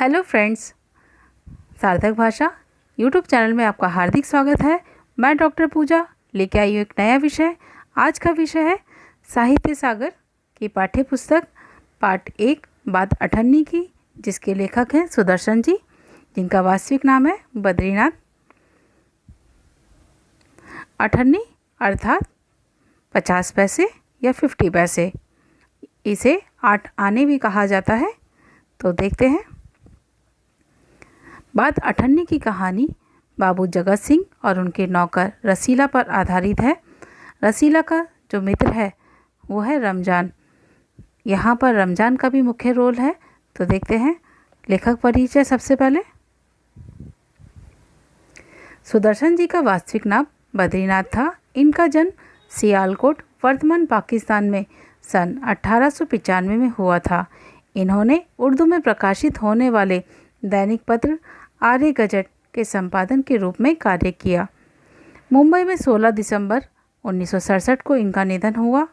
Hello friends, सार्थक भाषा YouTube channel में आपका हार्दिक स्वागत है। मैं डॉक्टर पूजा लेके आई हूँ एक नया विषय। आज का विषय है साहित्य सागर की पाठ्य पुस्तक पार्ट 1 बात अठन्नी की, जिसके लेखक हैं सुदर्शन जी, जिनका वास्तविक नाम है बद्रीनाथ। अठन्नी अर्थात 50 पैसे या 50 पैसे, इसे 8 आने भी कहा जाता है। तो देखते हैं। बात अठन्नी की कहानी बाबू जगत सिंह और उनके नौकर रसीला पर आधारित है। रसीला का जो मित्र है वो है रमजान। यहाँ पर रमजान का भी मुख्य रोल है। तो देखते हैं लेखक परिचय। सबसे पहले सुदर्शन जी का वास्तविक नाम बद्रीनाथ था। इनका जन्म सियालकोट वर्तमान पाकिस्तान में सन 1895 में हुआ था। इन्होंने उर्दू में प्रकाशित होने वाले दैनिक पत्र आर्य गजट के संपादन के रूप में कार्य किया। मुंबई में 16 दिसंबर 1967 को इनका निधन हुआ।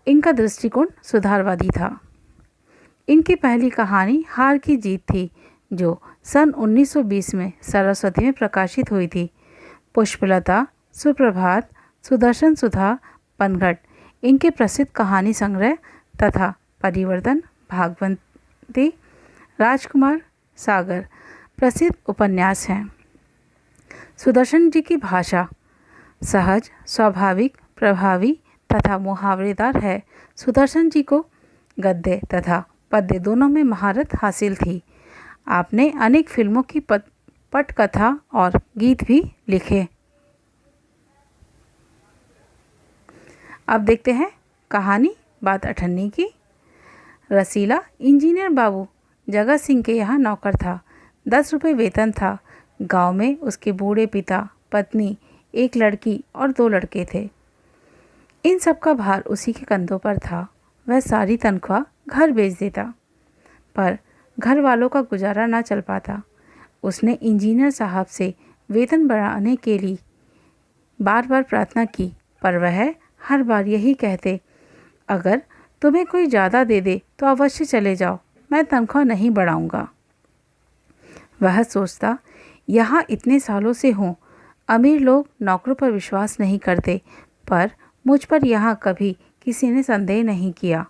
इनका दृष्टिकोण सुधारवादी था। इनकी पहली कहानी हार की जीत थी, जो सन 1920 में सरस्वती में प्रकाशित हुई थी। पुष्पलता, सुप्रभात, सुदर्शन सुधा, पनघट इनके प्रसिद्ध कहानी संग्रह तथा परिवर्तन, भागवती, राजकुमार, सागर प्रसिद्ध उपन्यास हैं। सुदर्शन जी की भाषा सहज, स्वाभाविक, प्रभावी तथा मुहावरेदार है। सुदर्शन जी को गद्य तथा पद्य दोनों में महारत हासिल थी। आपने अनेक फिल्मों की पटकथा और गीत भी लिखे। अब देखते हैं कहानी बात अठन्नी की। रसीला इंजीनियर बाबू जगत सिंह के यहाँ नौकर था। 10 रुपये वेतन था। गांव में उसके बूढ़े पिता, पत्नी, एक लड़की और 2 लड़के थे। इन सब का भार उसी के कंधों पर था। वह सारी तनख्वाह घर भेज देता, पर घर वालों का गुजारा ना चल पाता। उसने इंजीनियर साहब से वेतन बढ़ाने के लिए बार बार प्रार्थना की, पर वह हर बार यही कहते, अगर तुम्हें कोई ज़्यादा दे दे तो अवश्य चले जाओ, मैं तनख्वाह नहीं बढ़ाऊंगा। वह सोचता, यहाँ इतने सालों से हूँ, अमीर लोग नौकरों पर विश्वास नहीं करते, पर मुझ पर यहाँ कभी किसी ने संदेह नहीं किया।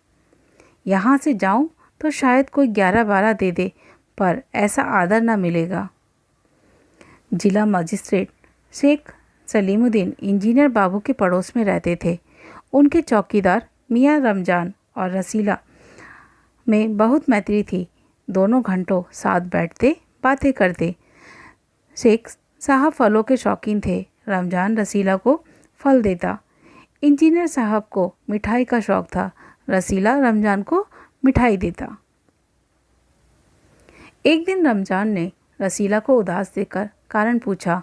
यहाँ से जाऊँ तो शायद कोई 11-12 दे दे, पर ऐसा आदर न मिलेगा। जिला मजिस्ट्रेट शेख सलीमुद्दीन इंजीनियर बाबू के पड़ोस में रहते थे। उनके चौकीदार मियाँ रमजान और रसीला में बहुत मैत्री थी। दोनों घंटों साथ बैठते, बातें करते। शेख साहब फलों के शौकीन थे। रमजान रसीला को फल देता। इंजीनियर साहब को मिठाई का शौक था। रसीला रमजान को मिठाई देता। एक दिन रमजान ने रसीला को उदास देखकर कारण पूछा।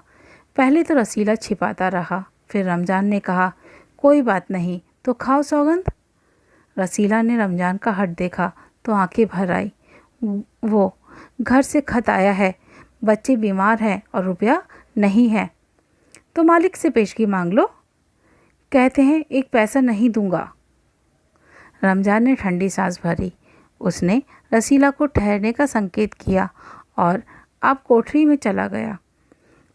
पहले तो रसीला छिपाता रहा, फिर रमजान ने कहा, कोई बात नहीं तो खाओ सौगंध। रसीला ने रमजान का हट देखा तो आंखें भर आई। वो घर से खत आया है, बच्चे बीमार हैं और रुपया नहीं है, तो मालिक से पेशगी मांग लो। कहते हैं 1 पैसा नहीं दूंगा। रमजान ने ठंडी सांस भरी। उसने रसीला को ठहरने का संकेत किया और अब कोठरी में चला गया।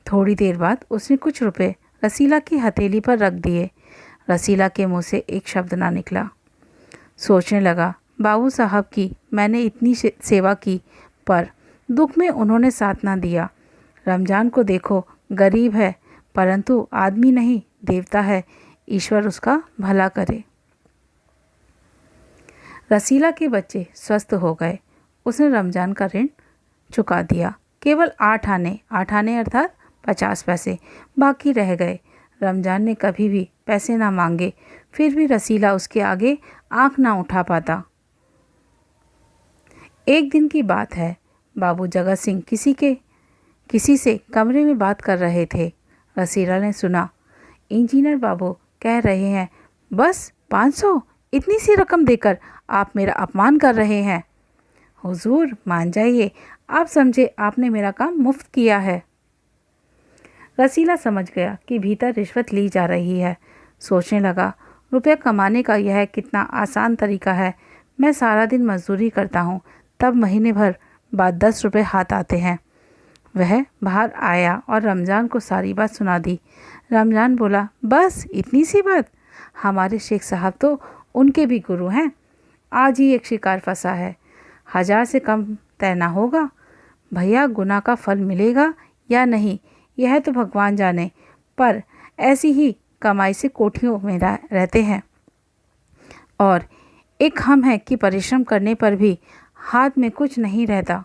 थोड़ी देर बाद उसने कुछ रुपए रसीला की हथेली पर रख दिए। रसीला के मुंह से एक शब्द ना निकला। सोचने लगा, बाबू साहब की मैंने इतनी सेवा की, पर दुख में उन्होंने साथ ना दिया। रमजान को देखो, गरीब है, परंतु आदमी नहीं, देवता है। ईश्वर उसका भला करे। रसीला के बच्चे स्वस्थ हो गए। उसने रमजान का ऋण चुका दिया। केवल 8 आने अर्थात 50 पैसे बाकी रह गए। रमजान ने कभी भी पैसे ना मांगे, फिर भी रसीला उसके आगे आंख ना उठा पाता। एक दिन की बात है। बाबू जगत सिंह किसी से कमरे में बात कर रहे थे। रसीला ने सुना, इंजीनियर बाबू कह रहे हैं, बस 500, इतनी सी रकम देकर आप मेरा अपमान कर रहे हैं। हुजूर मान जाइए, आप समझे आपने मेरा काम मुफ्त किया है। रसीला समझ गया कि भीतर रिश्वत ली जा रही है। सोचने लगा, रुपया कमाने का यह कितना आसान तरीका है। मैं सारा दिन मजदूरी करता हूँ, तब महीने भर बाद 10 रुपये हाथ आते हैं। वह बाहर आया और रमज़ान को सारी बात सुना दी। रमज़ान बोला, बस इतनी सी बात? हमारे शेख साहब तो उनके भी गुरु हैं। आज ही एक शिकार फंसा है, 1000 से कम तैरना होगा। भैया, गुनाह का फल मिलेगा या नहीं यह तो भगवान जाने, पर ऐसी ही कमाई से कोठियों में रहते हैं। और एक हम है कि परिश्रम करने पर भी हाथ में कुछ नहीं रहता।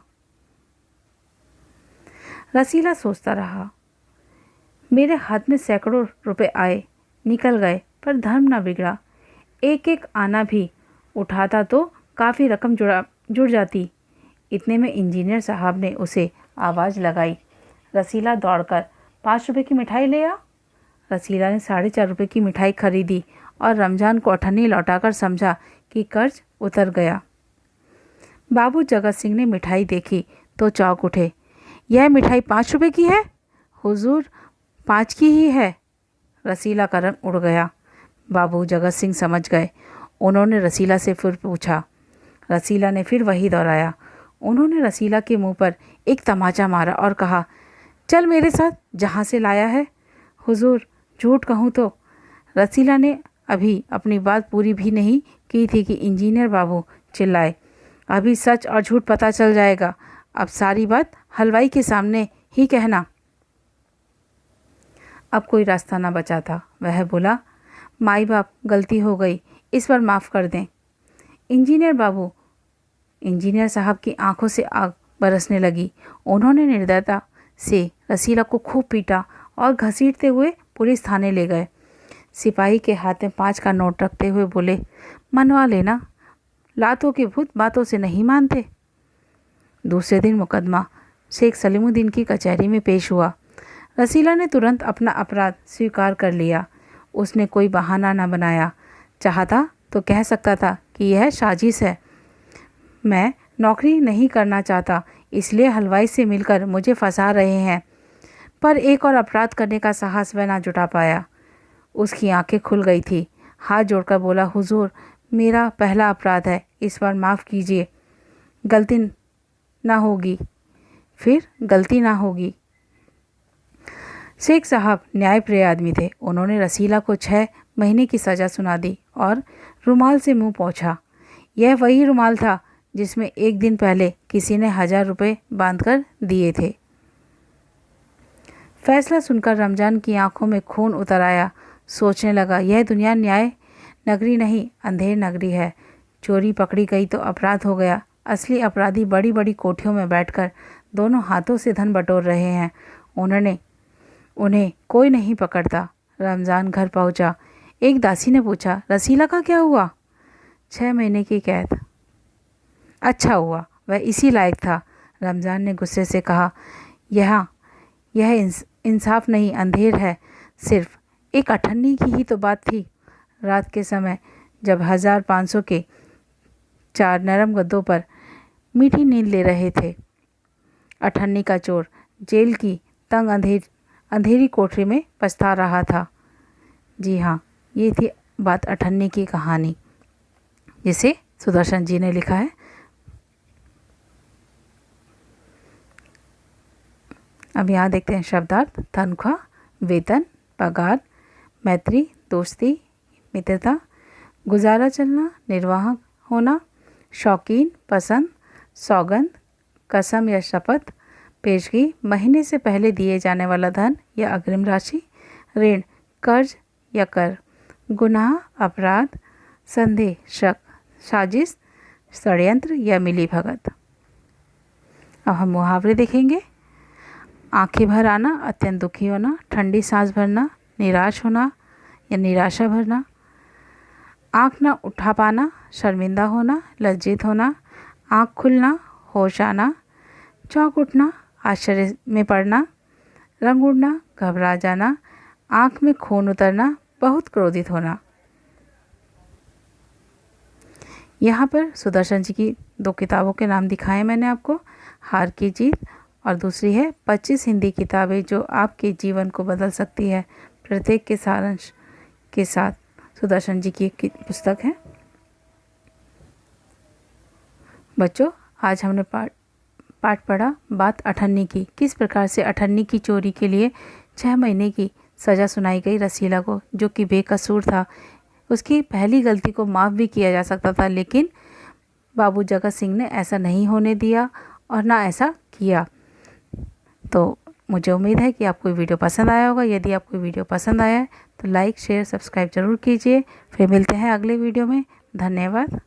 रसीला सोचता रहा, मेरे हाथ में सैकड़ों रुपए आए, निकल गए, पर धर्म न बिगड़ा। एक एक आना भी उठाता तो काफ़ी रकम जुड़ जाती। इतने में इंजीनियर साहब ने उसे आवाज़ लगाई, रसीला दौड़कर 5 रुपए की मिठाई ले आ। रसीला ने 4.5 रुपए की मिठाई खरीदी और रमज़ान को अठन्नी लौटाकर समझा कि कर्ज उतर गया। बाबू जगत सिंह ने मिठाई देखी तो चौंक उठे, यह मिठाई 5 रुपए की है? हुजूर, 5 की ही है। रसीला का रंग उड़ गया। बाबू जगत सिंह समझ गए। उन्होंने रसीला से फिर पूछा। रसीला ने फिर वही दोहराया। उन्होंने रसीला के मुंह पर एक तमाचा मारा और कहा, चल मेरे साथ जहाँ से लाया है। हुजूर, झूठ कहूँ तो। रसीला ने अभी अपनी बात पूरी भी नहीं की थी कि इंजीनियर बाबू चिल्लाए, अभी सच और झूठ पता चल जाएगा। अब सारी बात हलवाई के सामने ही कहना। अब कोई रास्ता ना बचा था। वह बोला, माई बाप, गलती हो गई, इस पर माफ़ कर दें। इंजीनियर साहब की आंखों से आग बरसने लगी। उन्होंने निर्दयता से रसीला को खूब पीटा और घसीटते हुए पुलिस थाने ले गए। सिपाही के हाथ में 5 का नोट रखते हुए बोले, मनवा लेना, लातों के भूत बातों से नहीं मानते। दूसरे दिन मुकदमा शेख सलीमुद्दीन की कचहरी में पेश हुआ। रसीला ने तुरंत अपना अपराध स्वीकार कर लिया। उसने कोई बहाना न बनाया। चाहता तो कह सकता था कि यह साजिश है, मैं नौकरी नहीं करना चाहता, इसलिए हलवाई से मिलकर मुझे फंसा रहे हैं। पर एक और अपराध करने का साहस वह ना जुटा पाया। उसकी आंखें खुल गई थी। हाथ जोड़कर बोला, हुजूर, मेरा पहला अपराध है, इस बार माफ़ कीजिए, गलती ना होगी, फिर गलती ना होगी। शेख साहब न्यायप्रिय आदमी थे। उन्होंने रसीला को 6 महीने की सज़ा सुना दी और रुमाल से मुंह पोंछा। यह वही रुमाल था जिसमें एक दिन पहले किसी ने 1000 रुपये बांधकर दिए थे। फैसला सुनकर रमज़ान की आंखों में खून उतर आया। सोचने लगा, यह दुनिया न्याय नगरी नहीं, अंधेर नगरी है। चोरी पकड़ी गई तो अपराध हो गया। असली अपराधी बड़ी बड़ी कोठियों में बैठकर दोनों हाथों से धन बटोर रहे हैं। उन्हें कोई नहीं पकड़ता। रमज़ान घर पहुंचा। एक दासी ने पूछा, रसीला का क्या हुआ? 6 महीने की कैद। अच्छा हुआ, वह इसी लायक था। रमज़ान ने गुस्से से कहा, यह इंसाफ नहीं, अंधेर है। सिर्फ एक अठन्नी की ही तो बात थी। रात के समय जब 1500 के 4 नरम गद्दों पर मीठी नींद ले रहे थे, अठन्नी का चोर जेल की तंग अंधेरी कोठरी में पछता रहा था। जी हाँ, ये थी बात अठन्नी की कहानी, जिसे सुदर्शन जी ने लिखा है। अब यहाँ देखते हैं शब्दार्थ। तनख्वाह, वेतन, पगार, मैत्री, दोस्ती, मित्रता, गुजारा चलना, निर्वाह होना, शौकीन, पसंद, सौगंध, कसम या शपथ, पेशगी, महीने से पहले दिए जाने वाला धन या अग्रिम राशि, ऋण, कर्ज या कर, गुनाह, अपराध, संदेह, शक, साजिश, षड्यंत्र या मिलीभगत। अब हम मुहावरे देखेंगे। आंखें भर आना, अत्यंत दुखी होना, ठंडी सांस भरना, निराश होना या निराशा भरना, आँख न उठा पाना, शर्मिंदा होना, लज्जित होना, आँख खुलना, होश आना, चौंक उठना, आश्चर्य में पड़ना, रंग उड़ना, घबरा जाना, आँख में खून उतरना, बहुत क्रोधित होना। यहाँ पर सुदर्शन जी की 2 किताबों के नाम दिखाए मैंने आपको, हार की जीत और दूसरी है 25 हिंदी किताबें जो आपके जीवन को बदल सकती है। प्रत्येक के सारांश के साथ सुदर्शन जी की एक पुस्तक है। बच्चों, आज हमने पाठ पढ़ा बात अठन्नी की। किस प्रकार से अठन्नी की चोरी के लिए 6 महीने की सज़ा सुनाई गई रसीला को, जो कि बेकसूर था। उसकी पहली गलती को माफ़ भी किया जा सकता था, लेकिन बाबू जगत सिंह ने ऐसा नहीं होने दिया और ना ऐसा किया। तो मुझे उम्मीद है कि आपको वीडियो पसंद आया होगा। यदि आपको वीडियो पसंद आया है तो लाइक शेयर सब्सक्राइब ज़रूर कीजिए। फिर मिलते हैं अगले वीडियो में। धन्यवाद।